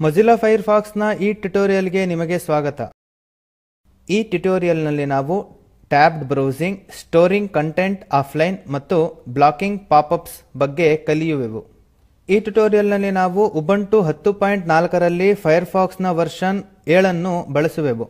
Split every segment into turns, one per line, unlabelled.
Mozilla ಫೈರ್ಫಾಕ್ಸ್ನ ಈ ಟ್ಯುಟೋರಿಯಲ್ಗೆ ನಿಮಗೆ ಸ್ವಾಗತ. ಈ ಟ್ಯುಟೋರಿಯಲ್ನಲ್ಲಿ ನಾವು tabbed browsing, storing content offline ಮತ್ತು ಬ್ಲಾಕಿಂಗ್ ಪಾಪ್ಅಪ್ಸ್ ಬಗ್ಗೆ ಕಲಿಯುವೆವು. ಈ ಟ್ಯುಟೋರಿಯಲ್ನಲ್ಲಿ ನಾವು ಉಬುಂಟು 10.4 ರಲ್ಲಿ ಫೈರ್ಫಾಕ್ಸ್ನ ವರ್ಷನ್ 7 ಅನ್ನು ಬಳಸುವೆವು.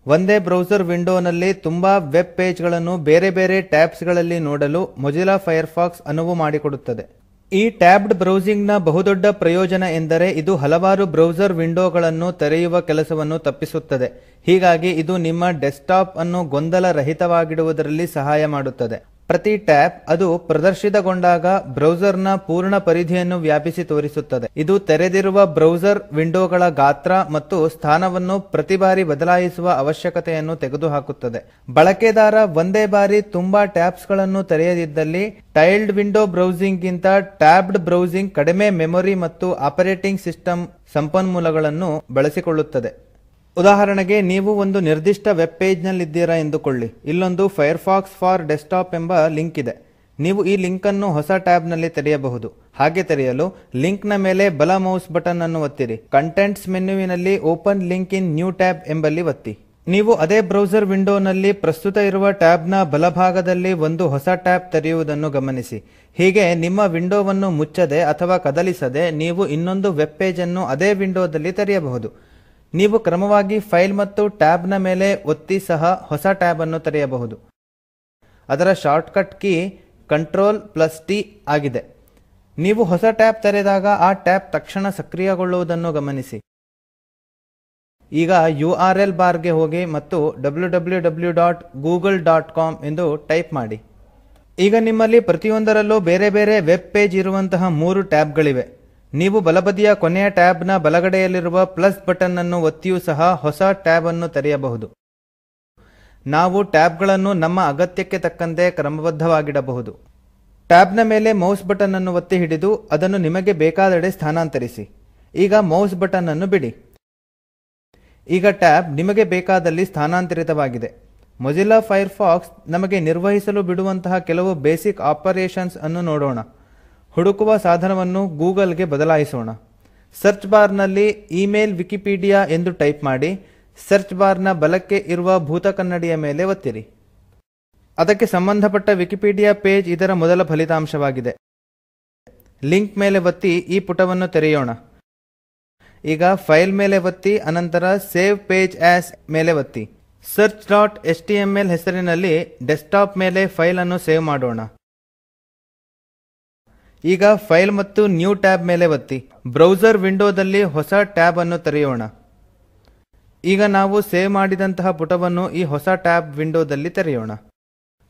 ಒಂದೇ ಬ್ರೌಸರ್ ವಿಂಡೋನಲ್ಲಿ ತುಂಬಾ ವೆಬ್ ಪೇಜ್ಗಳನ್ನು ಬೇರೆ ಬೇರೆ ಟ್ಯಾಬ್ಸ್ಗಳಲ್ಲಿ ನೋಡಲು ಮೊಜಿಲ್ಲಾ ಫೈರ್ಫಾಕ್ಸ್ ಅನುವು ಮಾಡಿಕೊಡುತ್ತದೆ. ಈ ಟ್ಯಾಬ್ಡ್ ಬ್ರೌಸಿಂಗ್ನ ಬಹುದೊಡ್ಡ ಪ್ರಯೋಜನ ಎಂದರೆ ಇದು ಹಲವಾರು ಬ್ರೌಸರ್ ವಿಂಡೋಗಳನ್ನು ತೆರೆಯುವ ಕೆಲಸವನ್ನು ತಪ್ಪಿಸುತ್ತದೆ. ಹೀಗಾಗಿ ಇದು ನಿಮ್ಮ ಡೆಸ್ಕ್ಟಾಪ್ ಅನ್ನು ಗೊಂದಲ ರಹಿತವಾಗಿಡುವುದರಲ್ಲಿ ಸಹಾಯ ಮಾಡುತ್ತದೆ. ಪ್ರತಿ ಟ್ಯಾಬ್ ಅದು ಪ್ರದರ್ಶಿತಗೊಂಡಾಗ ಬ್ರೌಸರ್ನ ಪೂರ್ಣ ಪರಿಧಿಯನ್ನು ವ್ಯಾಪಿಸಿ ತೋರಿಸುತ್ತದೆ. ಇದು ತೆರೆದಿರುವ ಬ್ರೌಸರ್ ವಿಂಡೋಗಳ ಗಾತ್ರ ಮತ್ತು ಸ್ಥಾನವನ್ನು ಪ್ರತಿ ಬಾರಿ ಬದಲಾಯಿಸುವ ಅವಶ್ಯಕತೆಯನ್ನು ತೆಗೆದುಹಾಕುತ್ತದೆ. ಬಳಕೆದಾರ ಒಂದೇ ಬಾರಿ ತುಂಬಾ ಟ್ಯಾಬ್ಸ್ ಗಳನ್ನು ತೆರೆಯದಿದ್ದಲ್ಲಿ ಟೈಲ್ಡ್ ವಿಂಡೋ ಬ್ರೌಸಿಂಗ್ ಗಿಂತ ಟ್ಯಾಬ್ಡ್ ಬ್ರೌಸಿಂಗ್ ಕಡಿಮೆ ಮೆಮೊರಿ ಮತ್ತು ಆಪರೇಟಿಂಗ್ ಸಿಸ್ಟಮ್ ಸಂಪನ್ಮೂಲಗಳನ್ನು ಬಳಸಿಕೊಳ್ಳುತ್ತದೆ. ಉದಾಹರಣೆಗೆ ನೀವು ಒಂದು ನಿರ್ದಿಷ್ಟ ವೆಬ್ ಪೇಜ್ ನಲ್ಲಿದ್ದೀರಾ ಎಂದುಕೊಳ್ಳಿ. ಇಲ್ಲೊಂದು ಫೈರ್ಫಾಕ್ಸ್ ಫಾರ್ ಡೆಸ್ಕ್ಟಾಪ್ ಎಂಬ ಲಿಂಕ್ ಇದೆ. ನೀವು ಈ ಲಿಂಕ್ ಅನ್ನು ಹೊಸ ಟ್ಯಾಬ್ ನಲ್ಲಿ ತೆರೆಯಬಹುದು. ಹಾಗೆ ತೆರೆಯಲು ಲಿಂಕ್ ನ ಮೇಲೆ ಬಲ ಮೌಸ್ ಬಟನ್ ಅನ್ನು ಒತ್ತಿರಿ. ಕಂಟೆಂಟ್ಸ್ ಮೆನ್ಯುವಿನಲ್ಲಿ ಓಪನ್ ಲಿಂಕ್ ಇನ್ ನ್ಯೂ ಟ್ಯಾಬ್ ಎಂಬಲ್ಲಿ ಒತ್ತಿ. ನೀವು ಅದೇ ಬ್ರೌಸರ್ ವಿಂಡೋನಲ್ಲಿ ಪ್ರಸ್ತುತ ಇರುವ ಟ್ಯಾಬ್ ನ ಬಲಭಾಗದಲ್ಲಿ ಒಂದು ಹೊಸ ಟ್ಯಾಬ್ ತೆರೆಯುವುದನ್ನು ಗಮನಿಸಿ. ಹೀಗೆ ನಿಮ್ಮ ವಿಂಡೋವನ್ನು ಮುಚ್ಚದೆ ಅಥವಾ ಕದಲಿಸದೆ ನೀವು ಇನ್ನೊಂದು ವೆಬ್ ಪೇಜ್ ಅನ್ನು ಅದೇ ವಿಂಡೋದಲ್ಲಿ ತೆರೆಯಬಹುದು. ನೀವು ಕ್ರಮವಾಗಿ ಫೈಲ್ ಮತ್ತು ಟ್ಯಾಬ್ ನ ಮೇಲೆ ಒತ್ತಿ ಸಹ ಹೊಸ ಟ್ಯಾಬ್ ಅನ್ನು ತೆರೆಯಬಹುದು. ಅದರ ಶಾರ್ಟ್ಕಟ್ ಕೀ Ctrl+T ಆಗಿದೆ. ನೀವು ಹೊಸ ಟ್ಯಾಬ್ ತೆರೆದಾಗ ಆ ಟ್ಯಾಬ್ ತಕ್ಷಣ ಸಕ್ರಿಯಗೊಳ್ಳುವುದನ್ನು ಗಮನಿಸಿ. ಈಗ URL ಬಾರ್ ಗೆ ಹೋಗಿ ಮತ್ತು www.google.com ಎಂದು ಟೈಪ್ ಮಾಡಿ. ಈಗ ನಿಮ್ಮಲ್ಲಿ ಪ್ರತಿಯೊಂದರಲ್ಲೂ ಬೇರೆ ಬೇರೆ ವೆಬ್ ಪೇಜ್ ಇರುವಂತಹ 3 ಟ್ಯಾಬ್ಗಳಿವೆ. ನೀವು ಬಲಬದಿಯ ಕೊನೆಯ ಟ್ಯಾಬ್ ನ ಬಲಗಡೆಯಲ್ಲಿರುವ ಪ್ಲಸ್ ಬಟನ್ ಅನ್ನು ಒತ್ತಿಯೂ ಸಹ ಹೊಸ ಟ್ಯಾಬ್ ಅನ್ನು ತೆರೆಯಬಹುದು. ನಾವು ಟ್ಯಾಬ್ ಗಳನ್ನು ನಮ್ಮ ಅಗತ್ಯಕ್ಕೆ ತಕ್ಕಂತೆ ಕ್ರಮಬದ್ಧವಾಗಿಡಬಹುದು. ಟ್ಯಾಬ್ ನ ಮೇಲೆ ಮೌಸ್ ಬಟನ್ ಅನ್ನು ಒತ್ತಿ ಹಿಡಿದು ಅದನ್ನು ನಿಮಗೆ ಬೇಕಾದೆಡೆ ಸ್ಥಾನಾಂತರಿಸಿ. ಈಗ ಮೌಸ್ ಬಟನ್ ಅನ್ನು ಬಿಡಿ. ಈಗ ಟ್ಯಾಬ್ ನಿಮಗೆ ಬೇಕಾದಲ್ಲಿ ಸ್ಥಾನಾಂತರಿತವಾಗಿದೆ. ಮೊಜಿಲ್ಲಾ ಫೈರ್ಫಾಕ್ಸ್ ನಮಗೆ ನಿರ್ವಹಿಸಲು ಬಿಡುವಂತಹ ಕೆಲವು ಬೇಸಿಕ್ ಆಪರೇಷನ್ಸ್ ಅನ್ನು ನೋಡೋಣ. ಹುಡುಕುವ ಸಾಧನವನ್ನು ಗೂಗಲ್ಗೆ ಬದಲಾಯಿಸೋಣ. ಸರ್ಚ್ ಬಾರ್ ನಲ್ಲಿ ಇಮೇಲ್ ವಿಕಿಪೀಡಿಯಾ ಎಂದು ಟೈಪ್ ಮಾಡಿ. ಸರ್ಚ್ ಬಾರ್ ನ ಬಲಕ್ಕೆ ಇರುವ ಭೂತ ಕನ್ನಡಿಯ ಮೇಲೆ ಒತ್ತಿರಿ. ಅದಕ್ಕೆ ಸಂಬಂಧಪಟ್ಟ ವಿಕಿಪೀಡಿಯಾ ಪೇಜ್ ಇದರ ಮೊದಲ ಫಲಿತಾಂಶವಾಗಿದೆ. ಲಿಂಕ್ ಮೇಲೆ ಒತ್ತಿ ಈ ಪುಟವನ್ನು ತೆರೆಯೋಣ. ಈಗ ಫೈಲ್ ಮೇಲೆ ಒತ್ತಿ ಅನಂತರ ಸೇವ್ ಪೇಜ್ ಆಸ್ ಮೇಲೆ ಒತ್ತಿ. search.html ಹೆಸರಿನಲ್ಲಿ ಡೆಸ್ಕ್ಟಾಪ್ ಮೇಲೆ ಫೈಲ್ ಅನ್ನು ಸೇವ್ ಮಾಡೋಣ. ಈಗ ಫೈಲ್ ಮತ್ತು ನ್ಯೂ ಟ್ಯಾಬ್ ಮೇಲೆ ಒತ್ತಿ. ಬ್ರೌಸರ್ ವಿಂಡೋದಲ್ಲಿ ಹೊಸ ಟ್ಯಾಬ್ ಅನ್ನು ತೆರೆಯೋಣ. ಈಗ ನಾವು ಸೇವ್ ಮಾಡಿದಂತಹ ಪುಟವನ್ನು ಈ ಹೊಸ ಟ್ಯಾಬ್ ವಿಂಡೋದಲ್ಲಿ ತೆರೆಯೋಣ.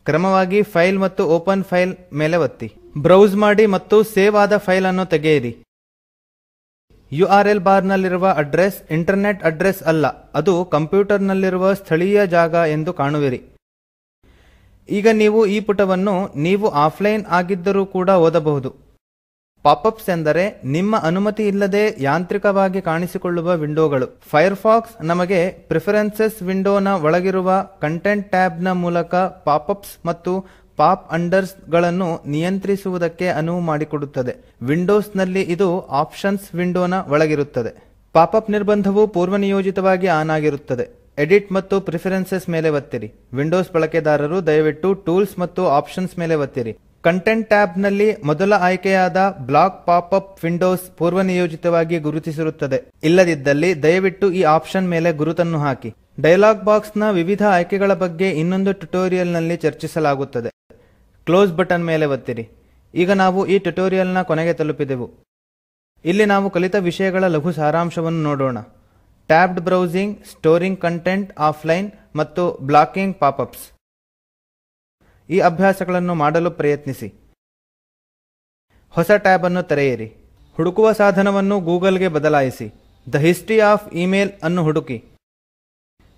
ಕ್ರಮವಾಗಿ ಫೈಲ್ ಮತ್ತು ಓಪನ್ ಫೈಲ್ ಮೇಲೆ ಒತ್ತಿ. ಬ್ರೌಸ್ ಮಾಡಿ ಮತ್ತು ಸೇವ್ ಆದ ಫೈಲ್ ಅನ್ನು ತೆಗೆಯಿರಿ. URL ಬಾರ್ ನಲ್ಲಿರುವ ಅಡ್ರೆಸ್ ಇಂಟರ್ನೆಟ್ ಅಡ್ರೆಸ್ ಅಲ್ಲ, ಅದು ಕಂಪ್ಯೂಟರ್ ನಲ್ಲಿರುವ ಸ್ಥಳೀಯ ಜಾಗ ಎಂದು ಕಾಣುವಿರಿ. ಈಗ ನೀವು ಈ ಪುಟವನ್ನು ನೀವು ಆಫ್ಲೈನ್ ಆಗಿದ್ದರೂ ಕೂಡ ಓದಬಹುದು. ಪಾಪ್ಅಪ್ಸ್ ಎಂದರೆ ನಿಮ್ಮ ಅನುಮತಿ ಇಲ್ಲದೆ ಯಾಂತ್ರಿಕವಾಗಿ ಕಾಣಿಸಿಕೊಳ್ಳುವ ವಿಂಡೋಗಳು. ಫೈರ್ಫಾಕ್ಸ್ ನಮಗೆ ಪ್ರಿಫರೆನ್ಸಸ್ ವಿಂಡೋನ ಒಳಗಿರುವ ಕಂಟೆಂಟ್ ಟ್ಯಾಬ್ ನ ಮೂಲಕ ಪಾಪ್ಅಪ್ಸ್ ಮತ್ತು ಪಾಪ್ ಅಂಡರ್ಸ್ ಗಳನ್ನು ನಿಯಂತ್ರಿಸುವುದಕ್ಕೆ ಅನುವು ಮಾಡಿಕೊಡುತ್ತದೆ. ವಿಂಡೋಸ್ ನಲ್ಲಿ ಇದು ಆಪ್ಷನ್ಸ್ ವಿಂಡೋನ ಒಳಗಿರುತ್ತದೆ. ಪಾಪ್ಅಪ್ ನಿರ್ಬಂಧವು ಪೂರ್ವನಿಯೋಜಿತವಾಗಿ ಆನ್ ಆಗಿರುತ್ತದೆ. ಎಡಿಟ್ ಮತ್ತು ಪ್ರಿಫರೆನ್ಸಸ್ ಮೇಲೆ ಒತ್ತಿರಿ. ವಿಂಡೋಸ್ ಬಳಕೆದಾರರು ದಯವಿಟ್ಟು ಟೂಲ್ಸ್ ಮತ್ತು ಆಪ್ಷನ್ಸ್ ಮೇಲೆ ಒತ್ತಿರಿ. ಕಂಟೆಂಟ್ ಟ್ಯಾಬ್ ನಲ್ಲಿ ಮೊದಲ ಆಯ್ಕೆಯಾದ ಬ್ಲಾಕ್ ಪಾಪ್ಅಪ್ ವಿಂಡೋಸ್ ಪೂರ್ವನಿಯೋಜಿತವಾಗಿ ಗುರುತಿಸಿರುತ್ತದೆ. ಇಲ್ಲದಿದ್ದಲ್ಲಿ ದಯವಿಟ್ಟು ಈ ಆಪ್ಷನ್ ಮೇಲೆ ಗುರುತನ್ನು ಹಾಕಿ. ಡಯಲಾಗ್ ಬಾಕ್ಸ್ ನ ವಿವಿಧ ಆಯ್ಕೆಗಳ ಬಗ್ಗೆ ಇನ್ನೊಂದು ಟ್ಯುಟೋರಿಯಲ್ ನಲ್ಲಿ ಚರ್ಚಿಸಲಾಗುತ್ತದೆ. ಕ್ಲೋಸ್ ಬಟನ್ ಮೇಲೆ ಒತ್ತಿರಿ. ಈಗ ನಾವು ಈ ಟ್ಯುಟೋರಿಯಲ್ ನ ಕೊನೆಗೆ ತಲುಪಿದೆವು. ಇಲ್ಲಿ ನಾವು ಕಲಿತ ವಿಷಯಗಳ ಲಘು ಸಾರಾಂಶವನ್ನು ನೋಡೋಣ. Tabbed browsing, storing content offline ಮತ್ತು ಬ್ಲಾಕಿಂಗ್ ಪಾಪ್ಅಪ್ಸ್. ಈ ಅಭ್ಯಾಸಗಳನ್ನು ಮಾಡಲು ಪ್ರಯತ್ನಿಸಿ. ಹೊಸ ಟ್ಯಾಬ್ ಅನ್ನು ತೆರೆಯಿರಿ. ಹುಡುಕುವ ಸಾಧನವನ್ನು ಗೂಗಲ್ಗೆ ಬದಲಾಯಿಸಿ. ದ ಹಿಸ್ಟರಿ ಆಫ್ ಇಮೇಲ್ ಅನ್ನು ಹುಡುಕಿ.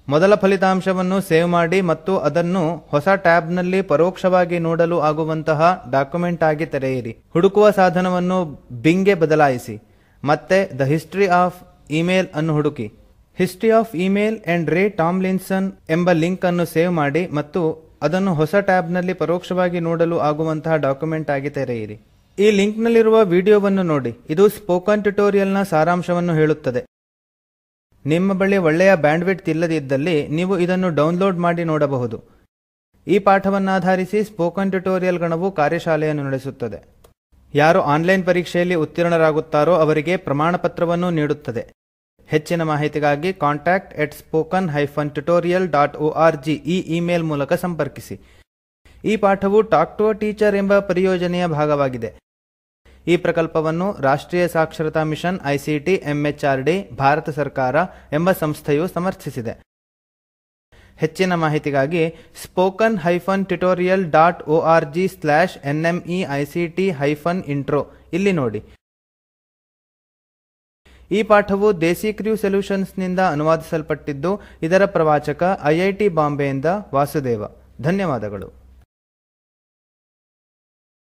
ಮೊದಲ ಫಲಿತಾಂಶವನ್ನು ಸೇವ್ ಮಾಡಿ ಮತ್ತು ಅದನ್ನು ಹೊಸ ಟ್ಯಾಬ್ ನಲ್ಲಿ ಪರೋಕ್ಷವಾಗಿ ನೋಡಲು ಆಗುವಂತಹ ಡಾಕ್ಯುಮೆಂಟ್ ಆಗಿ ತೆರೆಯಿರಿ. ಹುಡುಕುವ ಸಾಧನವನ್ನು ಬಿಂಗ್ಗೆ ಬದಲಾಯಿಸಿ. ಮತ್ತೆ ದ ಹಿಸ್ಟರಿ ಆಫ್ ಇಮೇಲ್ ಅನ್ನು ಹುಡುಕಿ. ಹಿಸ್ಟರಿ ಆಫ್ ಇಮೇಲ್ ಅಂಡ್ ರೇ ಟಾಮ್ಲಿನ್ಸನ್ ಎಂಬ ಲಿಂಕ್ ಅನ್ನು ಸೇವ್ ಮಾಡಿ ಮತ್ತು ಅದನ್ನು ಹೊಸ ಟ್ಯಾಬ್ ನಲ್ಲಿ ಪರೋಕ್ಷವಾಗಿ ನೋಡಲು ಆಗುವಂತಹ ಡಾಕ್ಯುಮೆಂಟ್ ಆಗಿ ತೆರೆಯಿರಿ. ಈ ಲಿಂಕ್ ನಲ್ಲಿರುವ ವಿಡಿಯೋವನ್ನು ನೋಡಿ. ಇದು ಸ್ಪೋಕನ್ ಟ್ಯುಟೋರಿಯಲ್ ನ ಸಾರಾಂಶವನ್ನು ಹೇಳುತ್ತದೆ. ನಿಮ್ಮ ಬಳಿ ಒಳ್ಳೆಯ ಬ್ಯಾಂಡ್ವಿಡ್ತ್ ಇಲ್ಲದಿದ್ದಲ್ಲಿ ನೀವು ಇದನ್ನು ಡೌನ್ಲೋಡ್ ಮಾಡಿ ನೋಡಬಹುದು. ಈ ಪಾಠವನ್ನಾಧಾರಿಸಿ ಸ್ಪೋಕನ್ ಟ್ಯುಟೋರಿಯಲ್ ಗಣವು ಕಾರ್ಯಶಾಲೆಯನ್ನು ನಡೆಸುತ್ತದೆ. ಯಾರು ಆನ್ಲೈನ್ ಪರೀಕ್ಷೆಯಲ್ಲಿ ಉತ್ತೀರ್ಣರಾಗುತ್ತಾರೋ ಅವರಿಗೆ ಪ್ರಮಾಣಪತ್ರವನ್ನು ನೀಡುತ್ತದೆ. ಹೆಚ್ಚಿನ ಮಾಹಿತಿಗಾಗಿ contact@spoken-tutorial.org ಈ ಇಮೇಲ್ ಮೂಲಕ ಸಂಪರ್ಕಿಸಿ. ಈ ಪಾಠವು ಟಾಕ್ ಟು ಅ ಟೀಚರ್ ಎಂಬ ಪರಿಯೋಜನೆಯ ಭಾಗವಾಗಿದೆ. ಈ ಪ್ರಕಲ್ಪವನ್ನು ರಾಷ್ಟ್ರೀಯ ಸಾಕ್ಷರತಾ ಮಿಷನ್ ICT MHRD ಭಾರತ ಸರ್ಕಾರ ಎಂಬ ಸಂಸ್ಥೆಯು ಸಮರ್ಥಿಸಿದೆ. ಹೆಚ್ಚಿನ ಮಾಹಿತಿಗಾಗಿ spoken-tutorial.org/nmeict-intro ಇಲ್ಲಿ ನೋಡಿ. ಈ ಪಾಠವು ದೇಸಿ ಕ್ರ್ಯೂ ಸೊಲ್ಯೂಷನ್ಸ್ ನಿಂದ ಅನುವಾದಿಸಲ್ಪಟ್ಟಿದ್ದು, ಇದರ ಪ್ರವಾಚಕ IIT ಬಾಂಬೆಯಿಂದ ವಾಸುದೇವ. ಧನ್ಯವಾದಗಳು.